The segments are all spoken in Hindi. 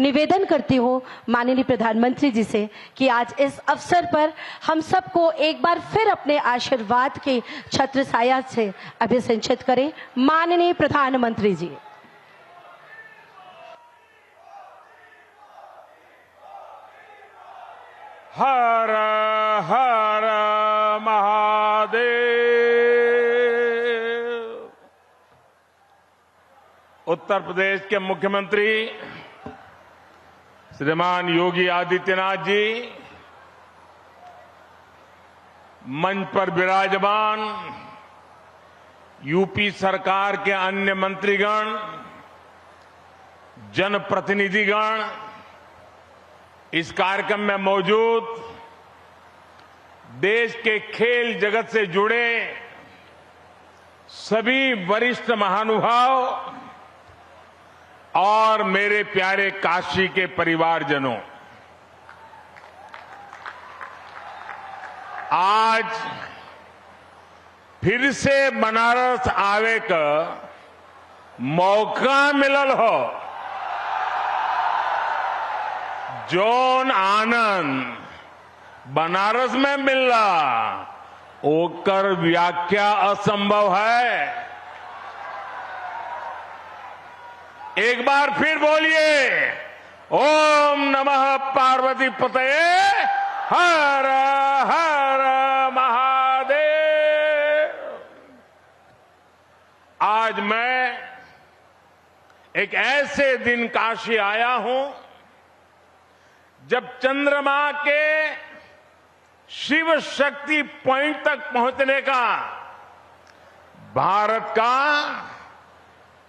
निवेदन करती हूँ माननीय प्रधानमंत्री जी से कि आज इस अवसर पर हम सबको एक बार फिर अपने आशीर्वाद की छत्र छाया से अभिसिंचित करें। माननीय प्रधानमंत्री जी। हर हर महादेव। उत्तर प्रदेश के मुख्यमंत्री श्रीमान योगी आदित्यनाथ जी, मंच पर विराजमान यूपी सरकार के अन्य मंत्रीगण, जनप्रतिनिधिगण, इस कार्यक्रम में मौजूद देश के खेल जगत से जुड़े सभी वरिष्ठ महानुभाव और मेरे प्यारे काशी के परिवारजनों, आज फिर से बनारस आवे का मौका मिलल हो। जौन आनंद बनारस में मिलला ओकर व्याख्या असंभव है। एक बार फिर बोलिए, ओम नमः पार्वती पतये हर हर महादेव। आज मैं एक ऐसे दिन काशी आया हूं जब चंद्रमा के शिव शक्ति पॉइंट तक पहुंचने का भारत का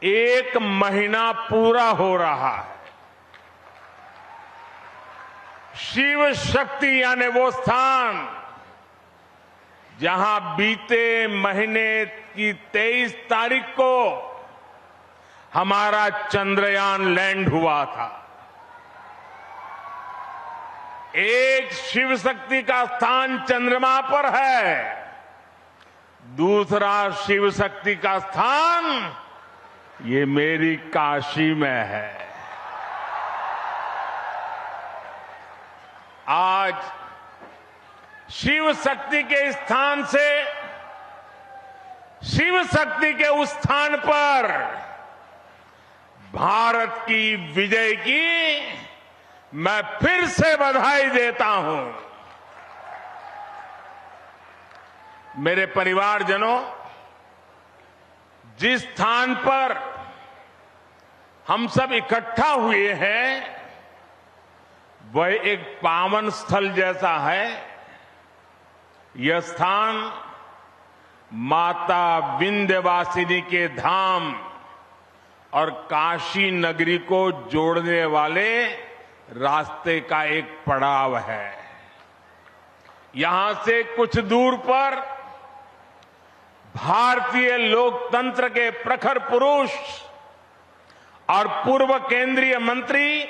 1 महीना पूरा हो रहा है। शिव शक्ति यानी वो स्थान जहां बीते महीने की 23 तारीख को हमारा चंद्रयान लैंड हुआ था। एक शिव शक्ति का स्थान चंद्रमा पर है, दूसरा शिव शक्ति का स्थान ये मेरी काशी में है। आज शिव शक्ति के स्थान से, शिव शक्ति के उस स्थान पर भारत की विजय की मैं फिर से बधाई देता हूं। मेरे परिवारजनों, जिस स्थान पर हम सब इकट्ठा हुए हैं वह एक पावन स्थल जैसा है। यह स्थान माता विंध्यवासिनी के धाम और काशी नगरी को जोड़ने वाले रास्ते का एक पड़ाव है। यहां से कुछ दूर पर भारतीय लोकतंत्र के प्रखर पुरुष और पूर्व केंद्रीय मंत्री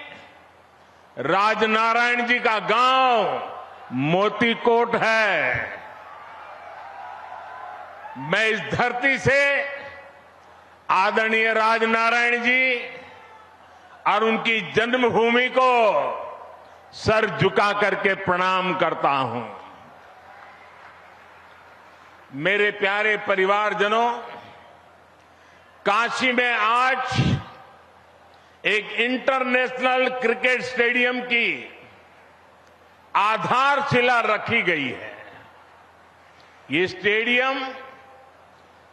राजनारायण जी का गांव मोतीकोट है। मैं इस धरती से आदरणीय राजनारायण जी और उनकी जन्मभूमि को सर झुका करके प्रणाम करता हूं। मेरे प्यारे परिवारजनों, काशी में आज एक इंटरनेशनल क्रिकेट स्टेडियम की आधारशिला रखी गई है। ये स्टेडियम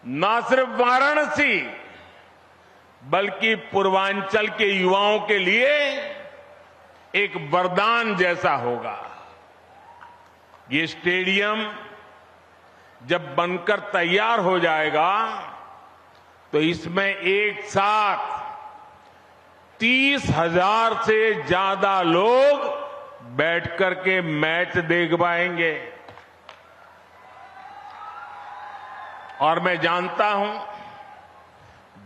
न सिर्फ वाराणसी बल्कि पूर्वांचल के युवाओं के लिए एक वरदान जैसा होगा। ये स्टेडियम जब बनकर तैयार हो जाएगा तो इसमें एक साथ 30,000 से ज्यादा लोग बैठकर के मैच देख पाएंगे। और मैं जानता हूं,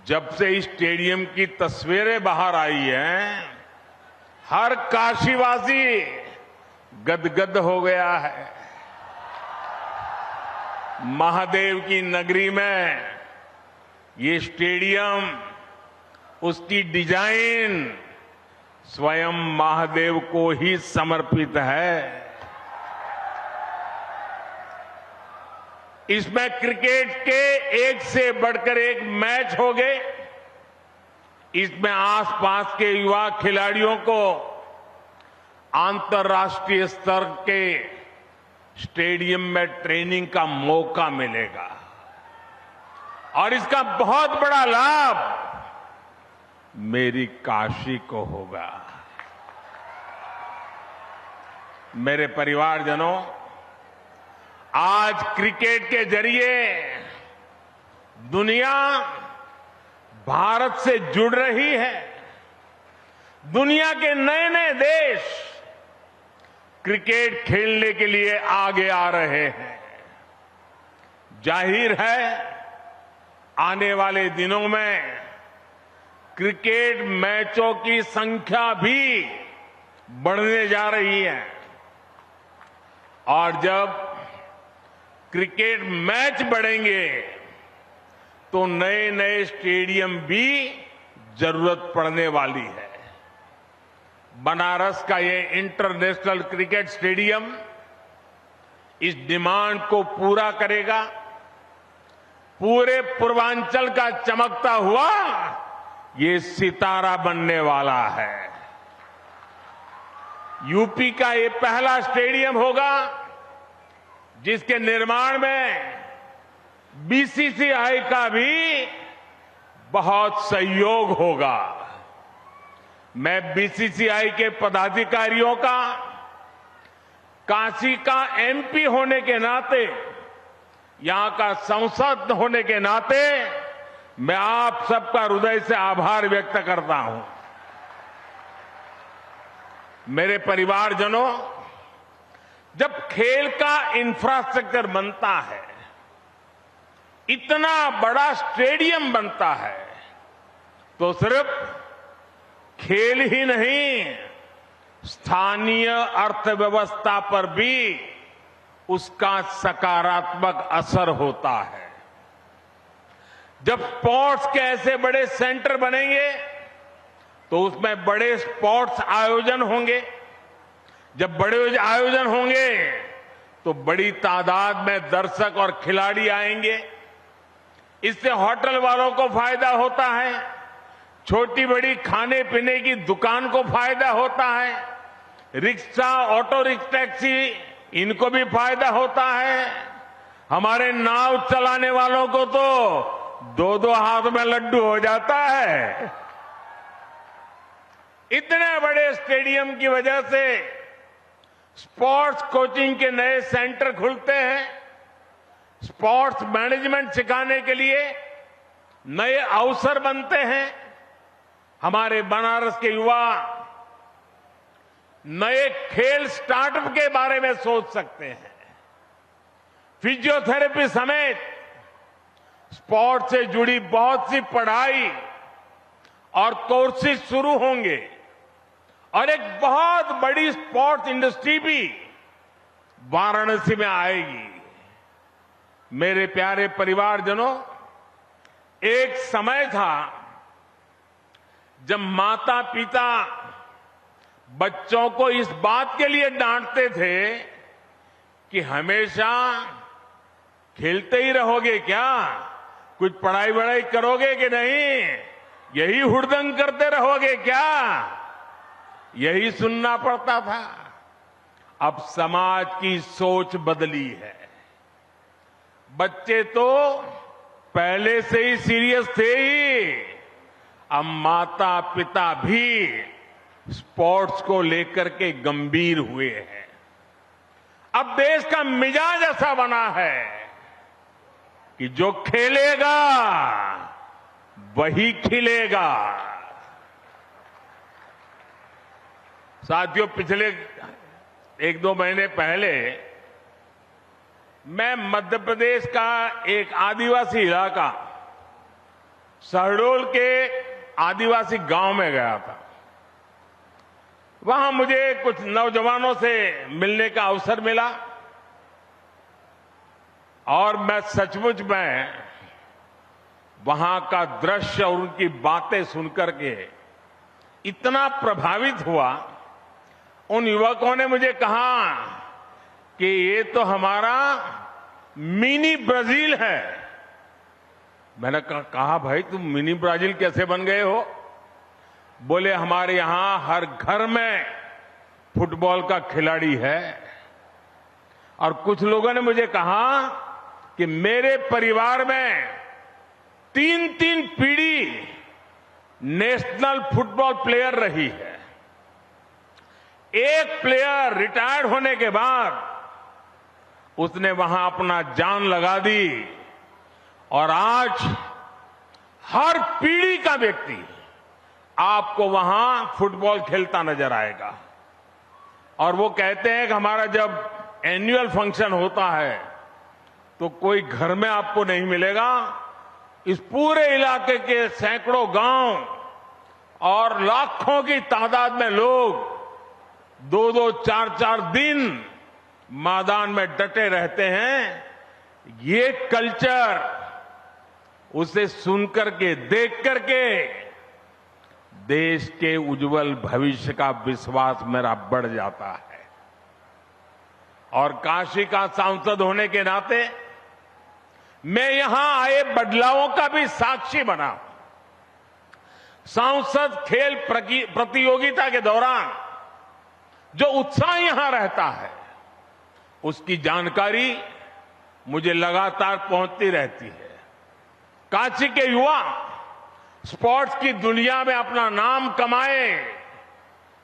जब से इस स्टेडियम की तस्वीरें बाहर आई हैं, हर काशीवासी गदगद हो गया है। महादेव की नगरी में ये स्टेडियम, उसकी डिजाइन, स्वयं महादेव को ही समर्पित है। इसमें क्रिकेट के एक से बढ़कर एक मैच हो गए। इसमें आसपास के युवा खिलाड़ियों को अंतर्राष्ट्रीय स्तर के स्टेडियम में ट्रेनिंग का मौका मिलेगा और इसका बहुत बड़ा लाभ मेरी काशी को होगा। मेरे परिवारजनों, आज क्रिकेट के जरिए दुनिया भारत से जुड़ रही है। दुनिया के नए नए देश क्रिकेट खेलने के लिए आगे आ रहे हैं। जाहिर है, आने वाले दिनों में क्रिकेट मैचों की संख्या भी बढ़ने जा रही है और जब क्रिकेट मैच बढ़ेंगे तो नए नए स्टेडियम भी जरूरत पड़ने वाली है। बनारस का ये इंटरनेशनल क्रिकेट स्टेडियम इस डिमांड को पूरा करेगा। पूरे पूर्वांचल का चमकता हुआ ये सितारा बनने वाला है। यूपी का ये पहला स्टेडियम होगा जिसके निर्माण में बीसीसीआई का भी बहुत सहयोग होगा। मैं बीसीसीआई के पदाधिकारियों का काशी का एमपी होने के नाते, यहां का सांसद होने के नाते मैं आप सबका हृदय से आभार व्यक्त करता हूं। मेरे परिवारजनों, जब खेल का इंफ्रास्ट्रक्चर बनता है, इतना बड़ा स्टेडियम बनता है, तो सिर्फ खेल ही नहीं, स्थानीय अर्थव्यवस्था पर भी उसका सकारात्मक असर होता है। जब स्पोर्ट्स के ऐसे बड़े सेंटर बनेंगे तो उसमें बड़े स्पोर्ट्स आयोजन होंगे। जब बड़े आयोजन होंगे तो बड़ी तादाद में दर्शक और खिलाड़ी आएंगे। इससे होटल वालों को फायदा होता है, छोटी बड़ी खाने पीने की दुकान को फायदा होता है, रिक्शा, ऑटो रिक्शा, टैक्सी, इनको भी फायदा होता है। हमारे नाव चलाने वालों को तो दो दो हाथ में लड्डू हो जाता है। इतने बड़े स्टेडियम की वजह से स्पोर्ट्स कोचिंग के नए सेंटर खुलते हैं। स्पोर्ट्स मैनेजमेंट सिखाने के लिए नए अवसर बनते हैं। हमारे बनारस के युवा नए खेल स्टार्टअप के बारे में सोच सकते हैं। फिजियोथेरेपी समेत स्पोर्ट्स से जुड़ी बहुत सी पढ़ाई और कोर्सेज शुरू होंगे और एक बहुत बड़ी स्पोर्ट्स इंडस्ट्री भी वाराणसी में आएगी। मेरे प्यारे परिवारजनों, एक समय था जब माता पिता बच्चों को इस बात के लिए डांटते थे कि हमेशा खेलते ही रहोगे क्या, कुछ पढ़ाई वढ़ाई करोगे कि नहीं, यही हुड़दंग करते रहोगे क्या, यही सुनना पड़ता था। अब समाज की सोच बदली है। बच्चे तो पहले से ही सीरियस थे ही, अब माता पिता भी स्पोर्ट्स को लेकर के गंभीर हुए हैं। अब देश का मिजाज ऐसा बना है कि जो खेलेगा वही खिलेगा। साथियों, पिछले एक दो महीने पहले मैं मध्य प्रदेश का एक आदिवासी इलाका शहडोल के आदिवासी गांव में गया था। वहां मुझे कुछ नौजवानों से मिलने का अवसर मिला और मैं सचमुच में वहां का दृश्य और उनकी बातें सुनकर के इतना प्रभावित हुआ। उन युवकों ने मुझे कहा कि ये तो हमारा मिनी ब्राजील है। मैंने कहा भाई तुम मिनी ब्राजील कैसे बन गए हो? बोले हमारे यहां हर घर में फुटबॉल का खिलाड़ी है। और कुछ लोगों ने मुझे कहा कि मेरे परिवार में 3-3 पीढ़ी नेशनल फुटबॉल प्लेयर रही है। एक प्लेयर रिटायर्ड होने के बाद उसने वहां अपना जान लगा दी और आज हर पीढ़ी का व्यक्ति आपको वहां फुटबॉल खेलता नजर आएगा। और वो कहते हैं कि हमारा जब एनुअल फंक्शन होता है तो कोई घर में आपको नहीं मिलेगा। इस पूरे इलाके के सैकड़ों गांव और लाखों की तादाद में लोग 2-2, 4-4 दिन मैदान में डटे रहते हैं। ये कल्चर उसे सुनकर के, देख करके देश के उज्जवल भविष्य का विश्वास मेरा बढ़ जाता है। और काशी का सांसद होने के नाते मैं यहां आए बदलावों का भी साक्षी बना। सांसद खेल प्रतियोगिता के दौरान जो उत्साह यहां रहता है उसकी जानकारी मुझे लगातार पहुंचती रहती है। काशी के युवा स्पोर्ट्स की दुनिया में अपना नाम कमाए,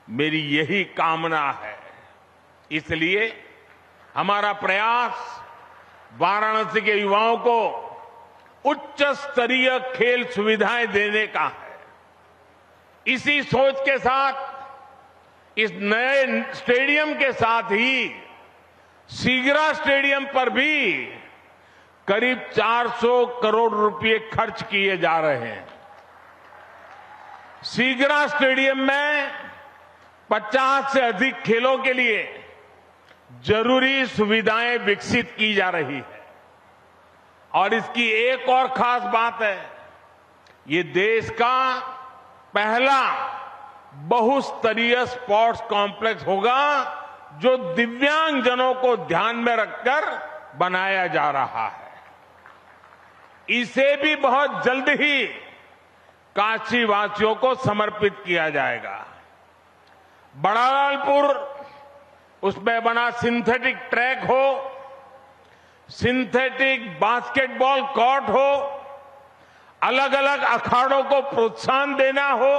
मेरी यही कामना है। इसलिए हमारा प्रयास वाराणसी के युवाओं को उच्च स्तरीय खेल सुविधाएं देने का है। इसी सोच के साथ इस नए स्टेडियम के साथ ही सीगरा स्टेडियम पर भी करीब 400 करोड़ रुपए खर्च किए जा रहे हैं। सीगरा स्टेडियम में 50 से अधिक खेलों के लिए जरूरी सुविधाएं विकसित की जा रही है। और इसकी एक और खास बात है, ये देश का पहला बहुस्तरीय स्पोर्ट्स कॉम्प्लेक्स होगा जो दिव्यांगजनों को ध्यान में रखकर बनाया जा रहा है। इसे भी बहुत जल्द ही काशी वासियों को समर्पित किया जाएगा। बड़ालालपुर उसमें बना सिंथेटिक ट्रैक हो, सिंथेटिक बास्केटबॉल कोर्ट हो, अलग अलग अखाड़ों को प्रोत्साहन देना हो,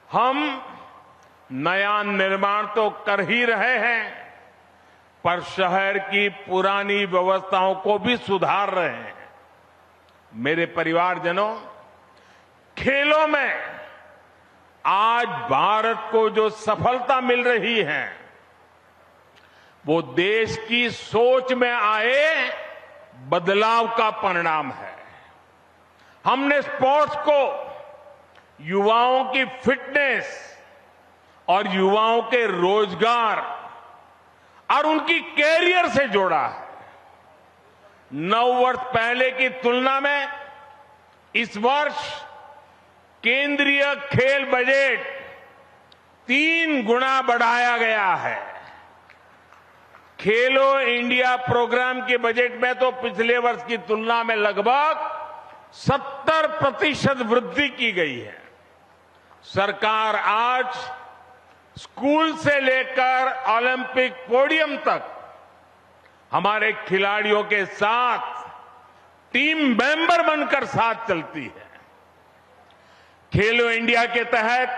हम नया निर्माण तो कर ही रहे हैं पर शहर की पुरानी व्यवस्थाओं को भी सुधार रहे हैं। मेरे परिवारजनों, खेलों में आज भारत को जो सफलता मिल रही है वो देश की सोच में आए बदलाव का परिणाम है। हमने स्पोर्ट्स को युवाओं की फिटनेस और युवाओं के रोजगार और उनकी कैरियर से जोड़ा है। 9 वर्ष पहले की तुलना में इस वर्ष केंद्रीय खेल बजट 3 गुना बढ़ाया गया है। खेलो इंडिया प्रोग्राम के बजट में तो पिछले वर्ष की तुलना में लगभग 70% वृद्धि की गई है। सरकार आज स्कूल से लेकर ओलंपिक पोडियम तक हमारे खिलाड़ियों के साथ टीम मेंबर बनकर साथ चलती है। खेलो इंडिया के तहत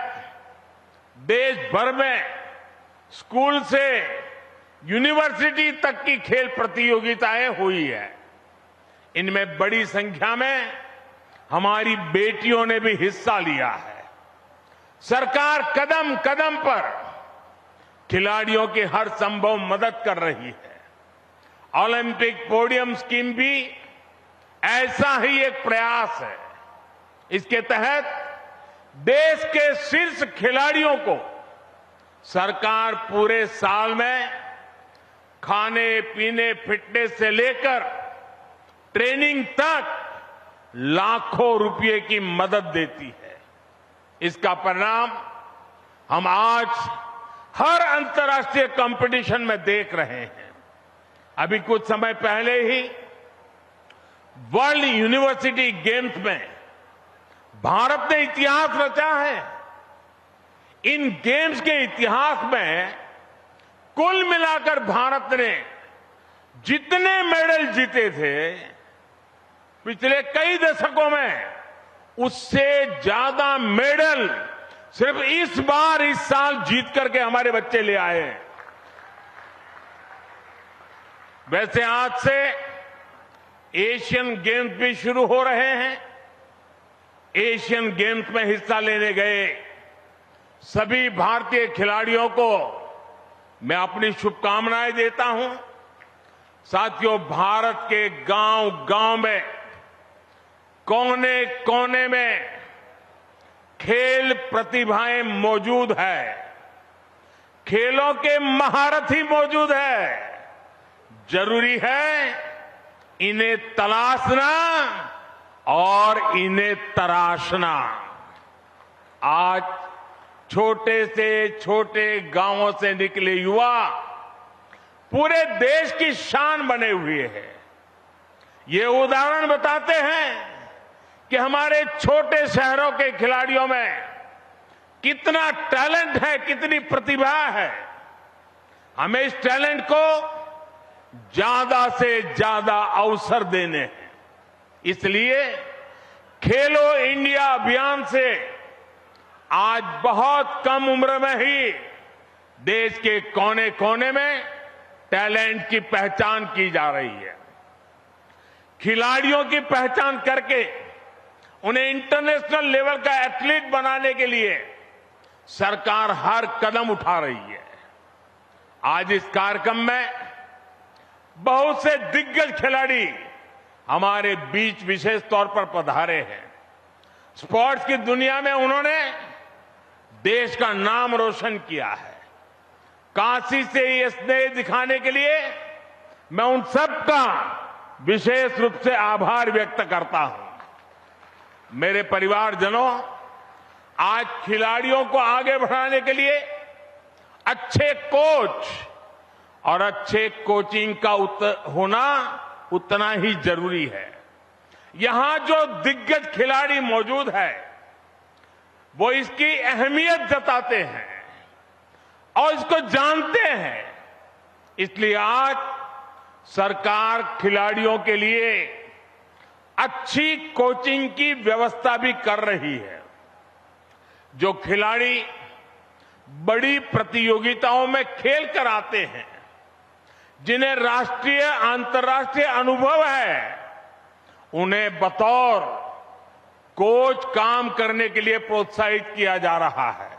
देश भर में स्कूल से यूनिवर्सिटी तक की खेल प्रतियोगिताएं हुई है। इनमें बड़ी संख्या में हमारी बेटियों ने भी हिस्सा लिया है। सरकार कदम कदम पर खिलाड़ियों की हर संभव मदद कर रही है। ओलंपिक पोडियम स्कीम भी ऐसा ही एक प्रयास है। इसके तहत देश के शीर्ष खिलाड़ियों को सरकार पूरे साल में खाने पीने, फिटनेस से लेकर ट्रेनिंग तक लाखों रुपए की मदद देती है। इसका परिणाम हम आज हर अंतर्राष्ट्रीय कंपटीशन में देख रहे हैं। अभी कुछ समय पहले ही वर्ल्ड यूनिवर्सिटी गेम्स में भारत ने इतिहास रचा है। इन गेम्स के इतिहास में कुल मिलाकर भारत ने जितने मेडल जीते थे पिछले कई दशकों में, उससे ज्यादा मेडल सिर्फ इस साल जीत करके हमारे बच्चे ले आए हैं। वैसे आज से एशियन गेम्स भी शुरू हो रहे हैं। एशियन गेम्स में हिस्सा लेने गए सभी भारतीय खिलाड़ियों को मैं अपनी शुभकामनाएं देता हूं। साथियों, भारत के गांव-गांव में, कोने-कोने में खेल प्रतिभाएं मौजूद है। खेलों के महारथी मौजूद है। जरूरी है इन्हें तलाशना और इन्हें तराशना। आज छोटे से छोटे गांवों से निकले युवा पूरे देश की शान बने हुए हैं। ये उदाहरण बताते हैं कि हमारे छोटे शहरों के खिलाड़ियों में कितना टैलेंट है, कितनी प्रतिभा है। हमें इस टैलेंट को ज्यादा से ज्यादा अवसर देने हैं। इसलिए खेलो इंडिया अभियान से आज बहुत कम उम्र में ही देश के कोने कोने में टैलेंट की पहचान की जा रही है। खिलाड़ियों की पहचान करके उन्हें इंटरनेशनल लेवल का एथलीट बनाने के लिए सरकार हर कदम उठा रही है। आज इस कार्यक्रम में बहुत से दिग्गज खिलाड़ी हमारे बीच विशेष तौर पर पधारे हैं। स्पोर्ट्स की दुनिया में उन्होंने देश का नाम रोशन किया है। काशी से ये स्नेह दिखाने के लिए मैं उन सबका विशेष रूप से आभार व्यक्त करता हूं। मेरे परिवारजनों, आज खिलाड़ियों को आगे बढ़ाने के लिए अच्छे कोच और अच्छे कोचिंग का होना उतना ही जरूरी है। यहां जो दिग्गज खिलाड़ी मौजूद है वो इसकी अहमियत जताते हैं और इसको जानते हैं। इसलिए आज सरकार खिलाड़ियों के लिए अच्छी कोचिंग की व्यवस्था भी कर रही है। जो खिलाड़ी बड़ी प्रतियोगिताओं में खेल कर आते हैं, जिन्हें राष्ट्रीय अंतर्राष्ट्रीय अनुभव है, उन्हें बतौर कोच काम करने के लिए प्रोत्साहित किया जा रहा है।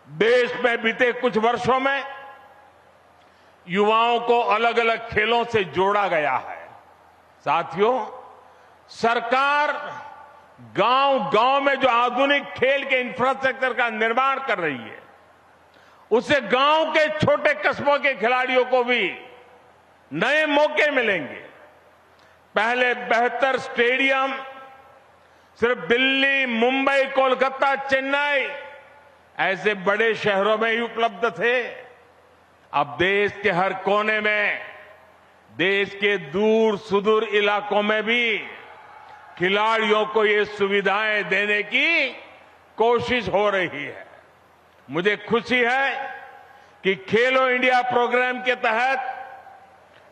देश में बीते कुछ वर्षों में युवाओं को अलग अलग खेलों से जोड़ा गया है। साथियों, सरकार गांव-गांव में जो आधुनिक खेल के इंफ्रास्ट्रक्चर का निर्माण कर रही है, उससे गांव के छोटे कस्बों के खिलाड़ियों को भी नए मौके मिलेंगे। पहले बेहतर स्टेडियम सिर्फ दिल्ली, मुंबई, कोलकाता, चेन्नई ऐसे बड़े शहरों में ही उपलब्ध थे। अब देश के हर कोने में, देश के दूर सुदूर इलाकों में भी खिलाड़ियों को ये सुविधाएं देने की कोशिश हो रही है। मुझे खुशी है कि खेलो इंडिया प्रोग्राम के तहत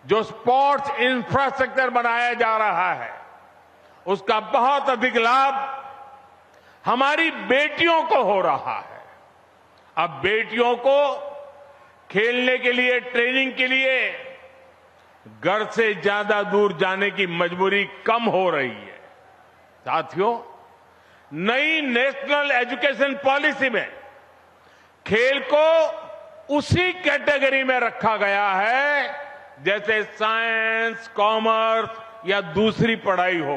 जो स्पोर्ट्स इंफ्रास्ट्रक्चर बनाया जा रहा है, उसका बहुत अधिक लाभ हमारी बेटियों को हो रहा है। अब बेटियों को खेलने के लिए, ट्रेनिंग के लिए घर से ज्यादा दूर जाने की मजबूरी कम हो रही है। साथियों, नई नेशनल एजुकेशन पॉलिसी में खेल को उसी कैटेगरी में रखा गया है जैसे साइंस, कॉमर्स या दूसरी पढ़ाई हो।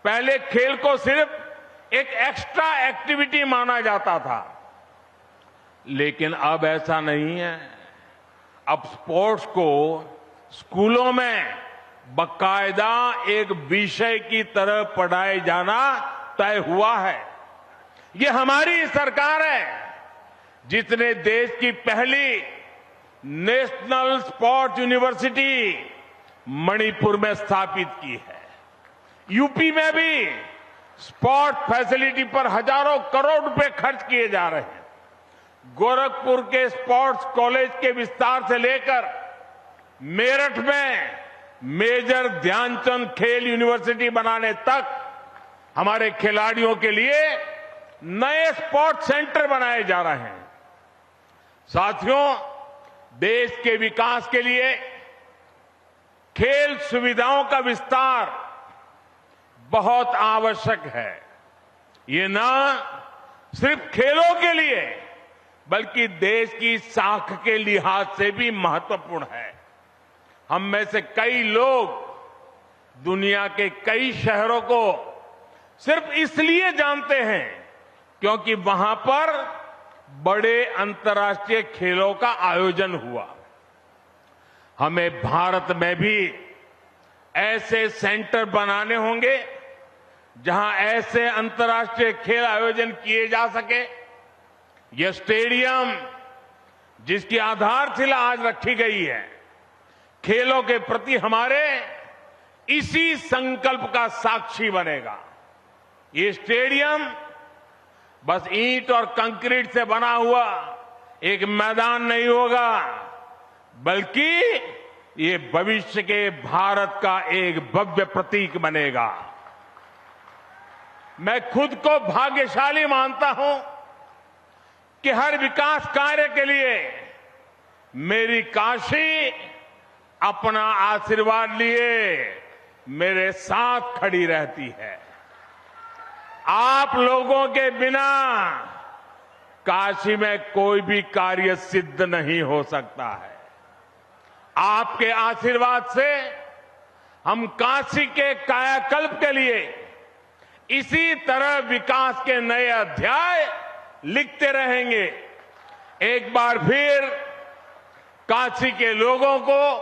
पहले खेल को सिर्फ एक एक्स्ट्रा एक्टिविटी माना जाता था, लेकिन अब ऐसा नहीं है। अब स्पोर्ट्स को स्कूलों में बकायदा एक विषय की तरह पढ़ाए जाना तय हुआ है। ये हमारी सरकार है जिसने देश की पहली नेशनल स्पोर्ट्स यूनिवर्सिटी मणिपुर में स्थापित की है। यूपी में भी स्पोर्ट फैसिलिटी पर हजारों करोड़ रुपए खर्च किए जा रहे हैं। गोरखपुर के स्पोर्ट्स कॉलेज के विस्तार से लेकर मेरठ में मेजर ध्यानचंद खेल यूनिवर्सिटी बनाने तक हमारे खिलाड़ियों के लिए नए स्पोर्ट्स सेंटर बनाए जा रहे हैं। साथियों, देश के विकास के लिए खेल सुविधाओं का विस्तार बहुत आवश्यक है। ये न सिर्फ खेलों के लिए बल्कि देश की साख के लिहाज से भी महत्वपूर्ण है। हम में से कई लोग दुनिया के कई शहरों को सिर्फ इसलिए जानते हैं क्योंकि वहां पर बड़े अंतर्राष्ट्रीय खेलों का आयोजन हुआ। हमें भारत में भी ऐसे सेंटर बनाने होंगे जहां ऐसे अंतर्राष्ट्रीय खेल आयोजन किए जा सके। यह स्टेडियम जिसकी आधारशिला आज रखी गई है, खेलों के प्रति हमारे इसी संकल्प का साक्षी बनेगा। ये स्टेडियम बस ईंट और कंक्रीट से बना हुआ एक मैदान नहीं होगा, बल्कि ये भविष्य के भारत का एक भव्य प्रतीक बनेगा। मैं खुद को भाग्यशाली मानता हूं कि हर विकास कार्य के लिए मेरी काशी अपना आशीर्वाद लिए मेरे साथ खड़ी रहती है। आप लोगों के बिना काशी में कोई भी कार्य सिद्ध नहीं हो सकता है। आपके आशीर्वाद से हम काशी के कायाकल्प के लिए इसी तरह विकास के नए अध्याय लिखते रहेंगे। एक बार फिर काशी के लोगों को,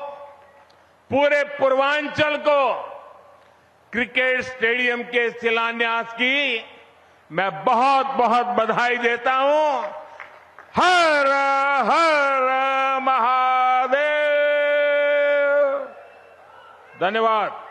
पूरे पूर्वांचल को क्रिकेट स्टेडियम के शिलान्यास की मैं बहुत बहुत बधाई देता हूं। हर हर महादेव। धन्यवाद।